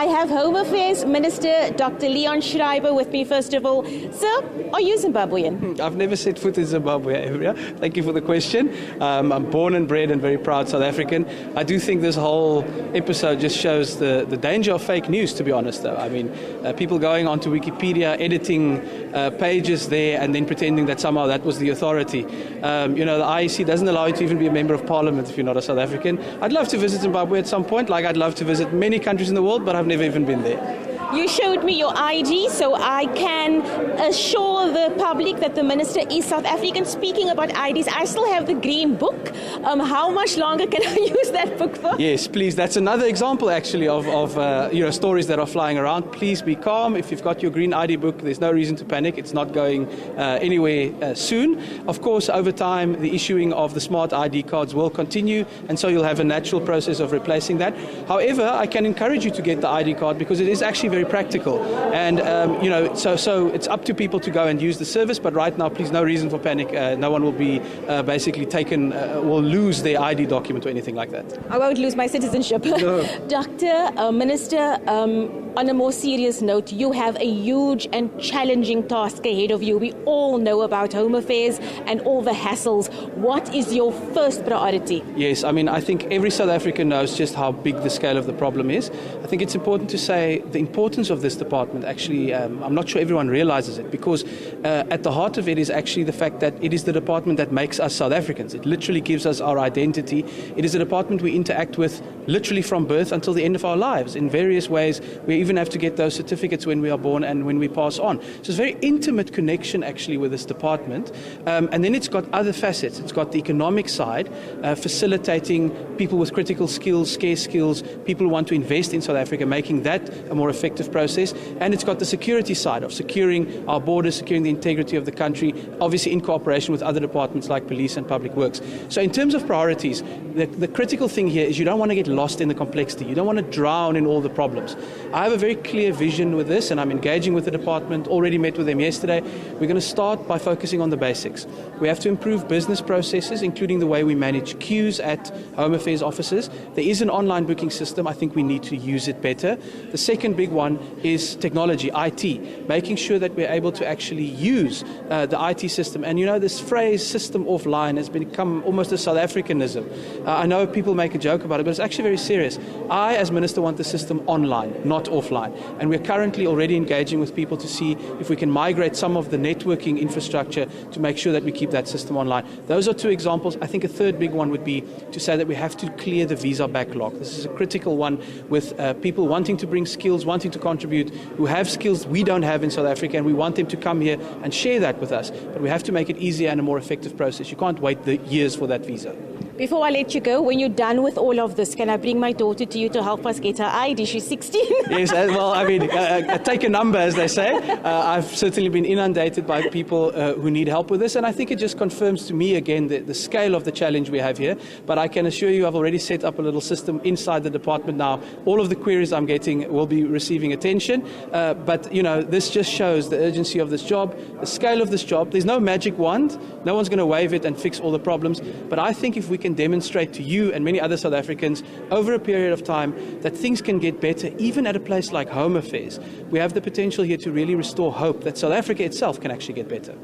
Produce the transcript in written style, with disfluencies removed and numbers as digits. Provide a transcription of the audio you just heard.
I have Home Affairs Minister Dr. Leon Schreiber with me, first of all. Sir, are you Zimbabwean? I've never set foot in Zimbabwe, Evria. Thank you for the question. I'm born and bred and very proud South African. I do think this whole episode just shows the danger of fake news, to be honest, though. I mean, people going onto Wikipedia, editing pages there and then pretending that somehow that was the authority. The IEC doesn't allow you to even be a member of parliament if you're not a South African. I'd love to visit Zimbabwe at some point, like I'd love to visit many countries in the world, but I've never even been there. You showed me your ID, so I can assure the public that the Minister is South African. Speaking about IDs, I still have the green book. How much longer can I use that book for? Yes, please. That's another example, actually, of stories that are flying around. Please be calm. If you've got your green ID book, there's no reason to panic. It's not going anywhere soon. Of course, over time, the issuing of the smart ID cards will continue, and so you'll have a natural process of replacing that. However, I can encourage you to get the ID card because it is actually very practical, and so it's up to people to go and use the service, but right now, please, no reason for panic. No one will be basically taken, will lose their ID document or anything like that. I won't lose my citizenship. No. Minister, on a more serious note, you have a huge and challenging task ahead of you. We all know about Home Affairs and all the hassles. What is your first priority? Yes, I mean, I think every South African knows just how big the scale of the problem is. I think it's important to say the importance of this department, actually, I'm not sure everyone realizes it, because at the heart of it is actually the fact that it is the department that makes us South Africans. It literally gives us our identity. It is a department we interact with literally from birth until the end of our lives in various ways. We even have to get those certificates when we are born and when we pass on. So it's a very intimate connection actually with this department. And then it's got other facets. It's got the economic side, facilitating people with critical skills, scarce skills, people who want to invest in South Africa, making that a more effective process. And it's got the security side of securing our borders, securing the integrity of the country, obviously in cooperation with other departments like police and public works. So in terms of priorities, the critical thing here is you don't want to get lost in the complexity. You don't want to drown in all the problems. I have a very clear vision with this, and I'm engaging with the department, already met with them yesterday. We're going to start by focusing on the basics. We have to improve business processes, including the way we manage queues at Home Affairs offices. There is an online booking system. I think we need to use it better. The second big one is technology, IT, making sure that we're able to actually use the IT system. And this phrase, system offline, has become almost a South Africanism. I know people make a joke about it, but it's actually very serious. I, as Minister, want the system online, not offline. And we're currently already engaging with people to see if we can migrate some of the networking infrastructure to make sure that we keep that system online. Those are two examples. I think a third big one would be to say that we have to clear the visa backlog. This is a critical one with people wanting to bring skills, wanting to contribute, who have skills we don't have in South Africa, and we want them to come here and share that with us. But we have to make it easier and a more effective process. You can't wait the years for that visa. Before I let you go, when you're done with all of this, can I bring my daughter to you to help us get her ID? She's 16. Yes, well, I mean, take a number, as they say. I've certainly been inundated by people who need help with this, and I think it just confirms to me again the scale of the challenge we have here. But I can assure you I've already set up a little system inside the department now. All of the queries I'm getting will be receiving attention. But this just shows the urgency of this job, the scale of this job. There's no magic wand. No one's going to wave it and fix all the problems. But I think if we can demonstrate to you and many other South Africans over a period of time that things can get better, even at a place like Home Affairs, we have the potential here to really restore hope that South Africa itself can actually get better.